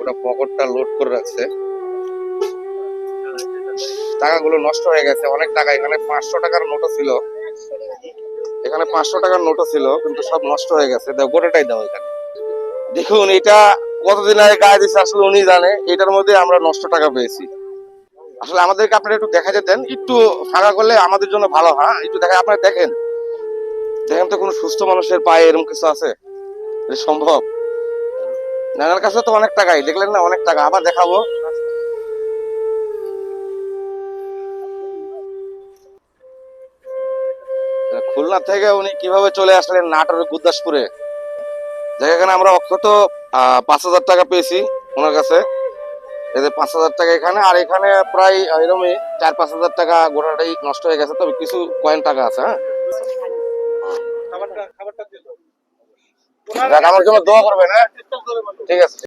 পুরো পকেটটা লোড করে রাখছে। টাকাগুলো নষ্ট হয়ে গেছে, অনেক টাকা। এখানে 500 টাকার নোটও ছিল, এখানে 500 টাকার নোটও ছিল, কিন্তু সব নষ্ট হয়ে গেছে। দাও, গোটাটাই দাও এখানে। দেখুন, এটা কতদিন আগে গায়ে দিচ্ছে আসলে উনি জানে। এটার মধ্যে আমরা নষ্ট টাকা পেয়েছি। আসলে আমাদেরকে আপনারা একটু দেখা যেতেন, একটু ফাঁকা করলে আমাদের জন্য ভালো। হ্যাঁ, একটু দেখা, আপনারা দেখেন দেখেন তো, কোনো সুস্থ মানুষের পায়ে এরকম কিছু আছে? এটা সম্ভব? নানার কাছে তো অনেক টাকাই, দেখলেন না, অনেক টাকা। আবার দেখাবো। খুলনা থেকে উনি কিভাবে চলে আসলেন নাটোরের গুরদাসপুরে? যেখানে আমরা অক্ষত 5,000 টাকা পেয়েছি ওনার কাছে। এই যে 5,000 টাকা এখানে, আর এখানে প্রায় এরকমই 4-5 হাজার টাকা গোটাটাই নষ্ট হয়ে গেছে। তবে কিছু কয়েন টাকা আছে। হ্যাঁ, যাক, আমার জন্য দোয়া করবেন। হ্যাঁ, ঠিক আছে।